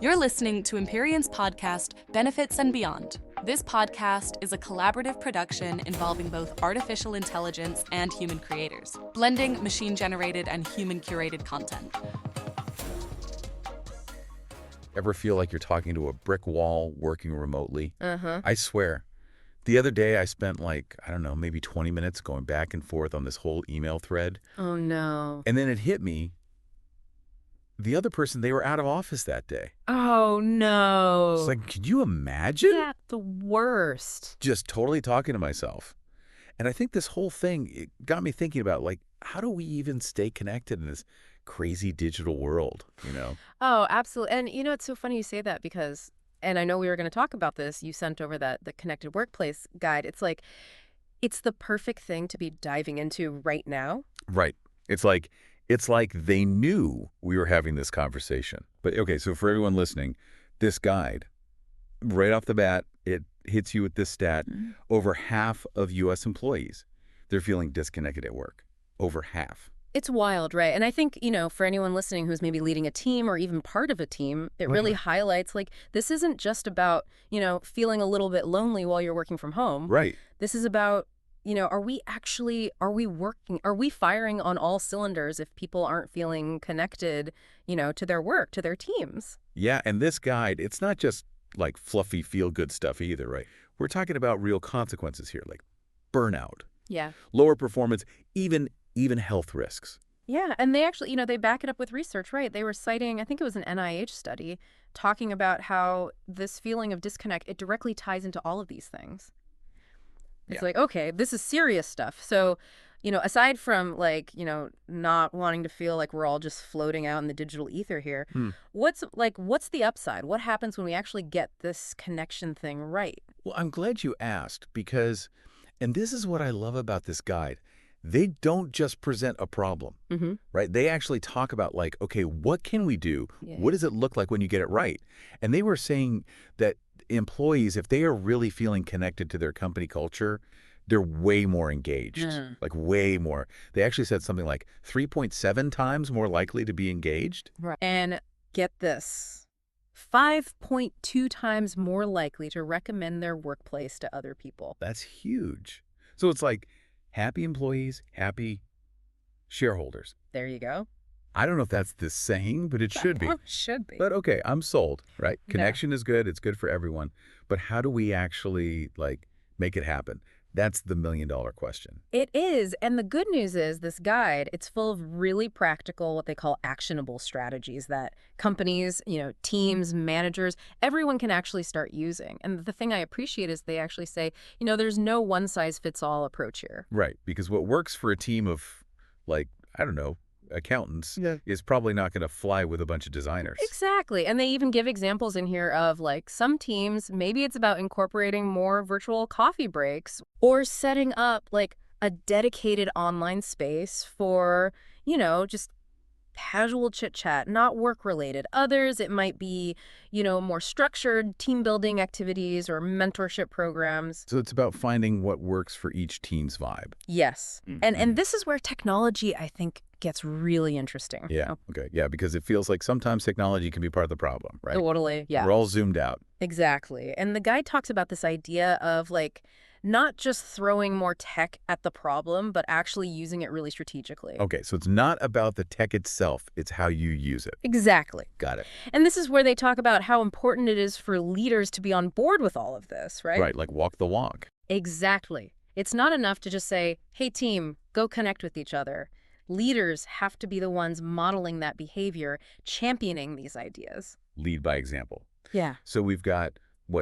You're listening to Empyrean's podcast, Benefits and Beyond. This podcast is a collaborative production involving both artificial intelligence and human creators, blending machine-generated and human-curated content. Ever feel like you're talking to a brick wall working remotely? Uh-huh. I swear. The other day I spent maybe 20 minutes going back and forth on this whole email thread. Oh, no. And then it hit me. The other person, they were out of office that day. Oh, no. It's like, could you imagine? Yeah, the worst. Just totally talking to myself. And I think this whole thing, it got me thinking about, how do we even stay connected in this crazy digital world, Oh, absolutely. And, it's so funny you say that because, and I know we were going to talk about this, you sent over the Connected Workplace guide. It's like, it's the perfect thing to be diving into right now. Right. It's like they knew we were having this conversation. But okay, so for everyone listening, this guide, right off the bat, it hits you with this stat. Over half of U.S. employees, they're feeling disconnected at work. Over half. It's wild, right? And I think, for anyone listening who's maybe leading a team or even part of a team, it really highlights, this isn't just about, feeling a little bit lonely while you're working from home. Right. This is about, are we firing on all cylinders if people aren't feeling connected, to their work, to their teams? Yeah, and this guide, it's not just like fluffy feel-good stuff either, right? We're talking about real consequences here, like burnout, Yeah. lower performance, even health risks. Yeah, and they actually, they back it up with research, right? They were citing, I think it was an NIH study, talking about how this feeling of disconnect, it directly ties into all of these things. It's like, okay, this is serious stuff. So, aside from not wanting to feel like we're all just floating out in the digital ether here, what's the upside? What happens when we actually get this connection thing right? Well, I'm glad you asked because, and this is what I love about this guide, they don't just present a problem, right? They actually talk about okay, what can we do? Yeah. What does it look like when you get it right? And they were saying that employees, if they are really feeling connected to their company culture, they're way more engaged, way more. They actually said something like 3.7 times more likely to be engaged. Right. And get this, 5.2 times more likely to recommend their workplace to other people. That's huge. So it's like happy employees, happy shareholders. There you go. I don't know if that's the saying, but it should be. Should be. But okay, I'm sold, right? Connection is good. It's good for everyone. But how do we actually make it happen? That's the million-dollar question. It is. And the good news is this guide, it's full of really practical, what they call actionable strategies that companies, teams, managers, everyone can actually start using. And the thing I appreciate is they actually say, there's no one-size-fits-all approach here. Right. Because what works for a team of, accountants is probably not going to fly with a bunch of designers. Exactly. And they even give examples in here of some teams, maybe it's about incorporating more virtual coffee breaks or setting up a dedicated online space for, just casual chit chat, not work related. Others, it might be, more structured team building activities or mentorship programs. So it's about finding what works for each team's vibe. Yes. And this is where technology, I think, gets really interesting. Yeah. Okay. Yeah, because it feels like sometimes technology can be part of the problem, right? Totally. Yeah. We're all zoomed out. Exactly. And the guy talks about this idea of not just throwing more tech at the problem, but actually using it really strategically. Okay, so it's not about the tech itself, it's how you use it. Exactly. Got it. And this is where they talk about how important it is for leaders to be on board with all of this, right? Right, like walk the walk. Exactly. It's not enough to just say, hey, team, go connect with each other. Leaders have to be the ones modeling that behavior, championing these ideas. Lead by example. Yeah. So we've got,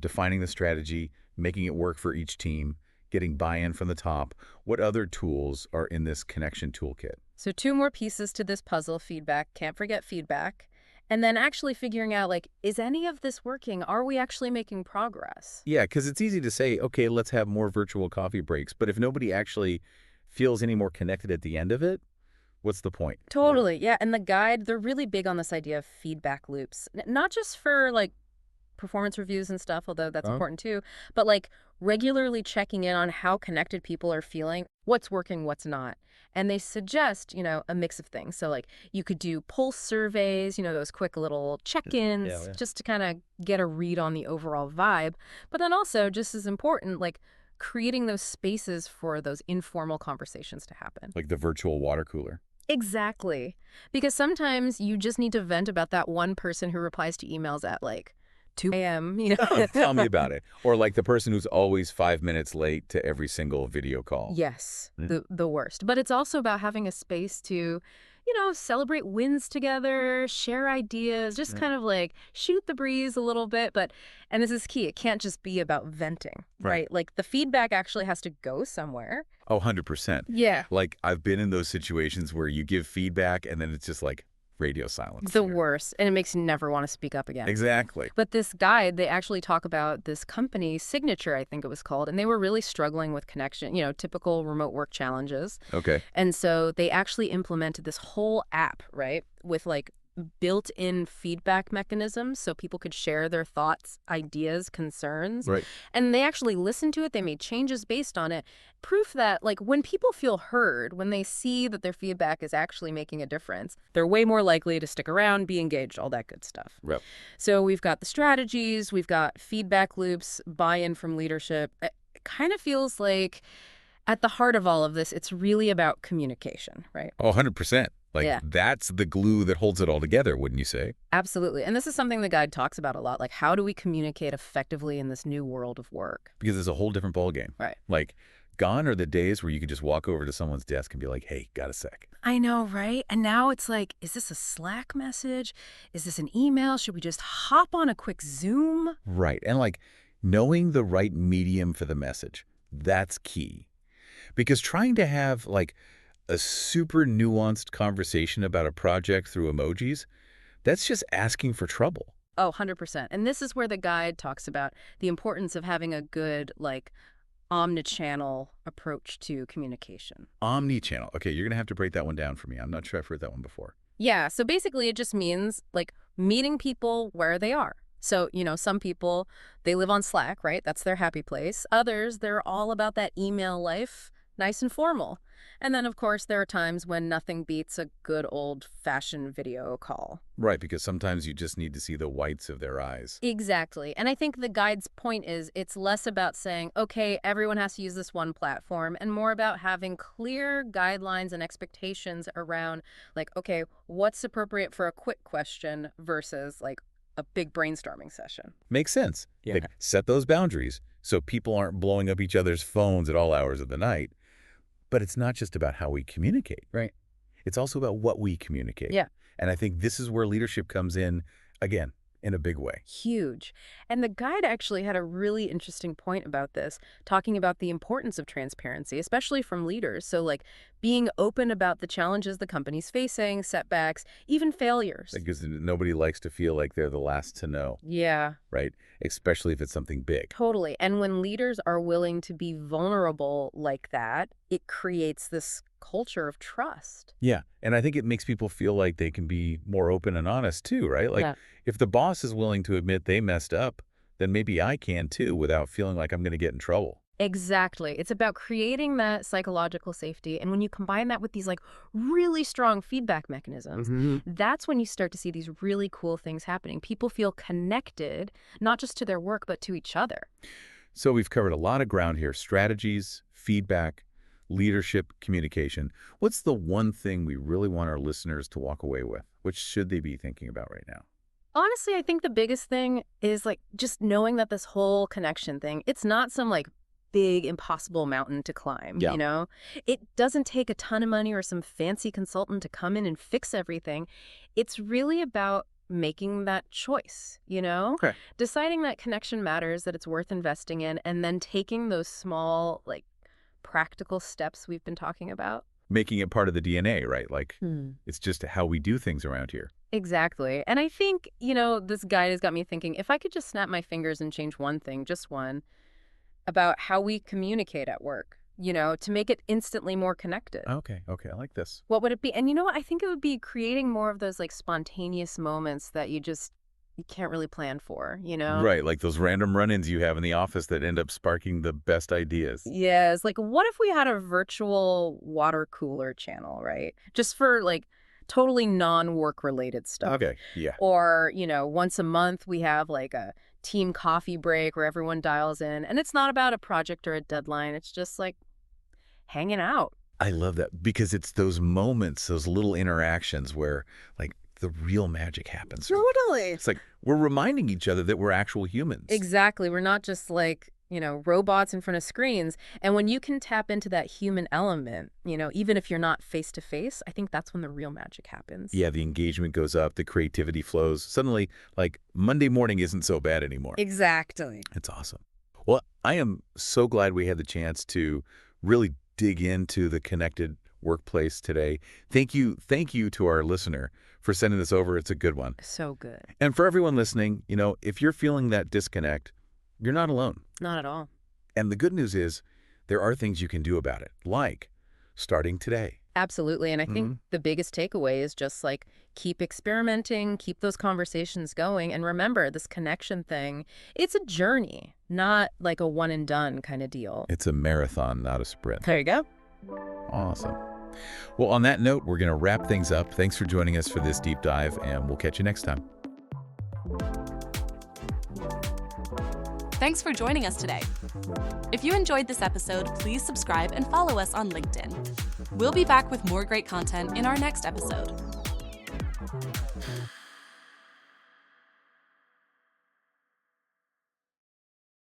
defining the strategy, making it work for each team, getting buy-in from the top. What other tools are in this connection toolkit? So 2 more pieces to this puzzle: feedback, can't forget feedback, and then actually figuring out, is any of this working? Are we actually making progress? Yeah, because it's easy to say, okay, let's have more virtual coffee breaks, but if nobody actually feels any more connected at the end of it, what's the point? Totally, yeah. And the guide, they're really big on this idea of feedback loops, not just for, performance reviews and stuff, although that's Oh. important too. But like regularly checking in on how connected people are feeling, what's working, what's not. And they suggest, a mix of things. So like you could do pulse surveys, those quick little check-ins Yeah. just to kind of get a read on the overall vibe. But then also, just as important, like creating those spaces for those informal conversations to happen. Like the virtual water cooler. Exactly. Because sometimes you just need to vent about that one person who replies to emails at like 2 a.m., Tell me about it. Or like the person who's always 5 minutes late to every single video call. Yes, Yeah. the worst. But it's also about having a space to, celebrate wins together, share ideas, just kind of like shoot the breeze a little bit. And this is key, it can't just be about venting, right? Like the feedback actually has to go somewhere. Oh, 100%. Yeah. Like I've been in those situations where you give feedback and then it's just like radio silence. The worst. And it makes you never want to speak up again. Exactly. But this guide, they actually talk about this company, Signature, I think it was called, and they were really struggling with connection, typical remote work challenges. Okay. And so they actually implemented this whole app, right, with like built-in feedback mechanisms so people could share their thoughts, ideas, concerns. Right. And they actually listened to it. They made changes based on it. Proof that, like, when people feel heard, when they see that their feedback is actually making a difference, they're way more likely to stick around, be engaged, all that good stuff. Yep. So we've got the strategies, we've got feedback loops, buy-in from leadership. It kind of feels like at the heart of all of this, it's really about communication, right? Oh, 100%. Like that's the glue that holds it all together, wouldn't you say? Absolutely. And this is something the guide talks about a lot. Like, how do we communicate effectively in this new world of work? Because it's a whole different ballgame. Right. Like, gone are the days where you could just walk over to someone's desk and be like, hey, got a sec. I know, right? And now it's like, is this a Slack message? Is this an email? Should we just hop on a quick Zoom? Right. And like, knowing the right medium for the message, that's key. Because trying to have like a super nuanced conversation about a project through emojis, that's just asking for trouble. Oh, 100%. And this is where the guide talks about the importance of having a good, like, omnichannel approach to communication. Omnichannel. Okay, you're going to have to break that one down for me. I'm not sure I've heard that one before. Yeah, so basically it just means, like, meeting people where they are. So, some people, they live on Slack, right? That's their happy place. Others, they're all about that email life, nice and formal. And then, of course, there are times when nothing beats a good old-fashioned video call. Right, because sometimes you just need to see the whites of their eyes. Exactly. And I think the guide's point is it's less about saying, okay, everyone has to use this one platform, and more about having clear guidelines and expectations around, like, okay, what's appropriate for a quick question versus, like, a big brainstorming session. Makes sense. Yeah. Like, set those boundaries so people aren't blowing up each other's phones at all hours of the night. But it's not just about how we communicate. Right. It's also about what we communicate. Yeah. And I think this is where leadership comes in, again, in a big way. Huge. And the guide actually had a really interesting point about this, talking about the importance of transparency, especially from leaders. So like being open about the challenges the company's facing, setbacks, even failures. Because nobody likes to feel like they're the last to know. Yeah. Right? Especially if it's something big. Totally. And when leaders are willing to be vulnerable like that, it creates this culture of trust. Yeah. And I think it makes people feel like they can be more open and honest too, right? Like if the boss is willing to admit they messed up, then maybe I can too without feeling like I'm going to get in trouble. Exactly. It's about creating that psychological safety. And when you combine that with these like really strong feedback mechanisms, that's when you start to see these really cool things happening. People feel connected, not just to their work, but to each other. So we've covered a lot of ground here: strategies, feedback, leadership, communication. What's the one thing we really want our listeners to walk away with? What should they be thinking about right now? Honestly, I think the biggest thing is like just knowing that this whole connection thing, it's not some like big impossible mountain to climb, you know? It doesn't take a ton of money or some fancy consultant to come in and fix everything. It's really about making that choice, you know? Okay. Deciding that connection matters, that it's worth investing in, and then taking those small, like, practical steps we've been talking about. Making it part of the DNA, right? Like, it's just how we do things around here. Exactly. And I think, this guide has got me thinking, if I could just snap my fingers and change one thing, just one, about how we communicate at work, to make it instantly more connected. Okay, I like this. What would it be? And you know what? I think it would be creating more of those like spontaneous moments that you just you can't really plan for, you know? Right, like those random run-ins you have in the office that end up sparking the best ideas. Yeah, it's like, what if we had a virtual water cooler channel, right? Just for like totally non-work related stuff. Okay, yeah. Or, once a month we have like a team coffee break where everyone dials in. And it's not about a project or a deadline. It's just like hanging out. I love that because it's those moments, those little interactions where like the real magic happens. Totally. It's like we're reminding each other that we're actual humans. Exactly. We're not just like, robots in front of screens. And when you can tap into that human element, even if you're not face to face, I think that's when the real magic happens. Yeah, the engagement goes up, the creativity flows. Suddenly, like Monday morning isn't so bad anymore. Exactly. It's awesome. Well, I am so glad we had the chance to really dig into the connected workplace today. Thank you to our listener for sending this over. It's a good one. So good. And for everyone listening, if you're feeling that disconnect, you're not alone. Not at all. And the good news is there are things you can do about it, like starting today. Absolutely. And I think the biggest takeaway is just like keep experimenting, keep those conversations going. And remember, this connection thing, it's a journey, not like a one and done kind of deal. It's a marathon, not a sprint. There you go. Awesome. Well, on that note, we're going to wrap things up. Thanks for joining us for this deep dive, and we'll catch you next time. Thanks for joining us today. If you enjoyed this episode, please subscribe and follow us on LinkedIn. We'll be back with more great content in our next episode.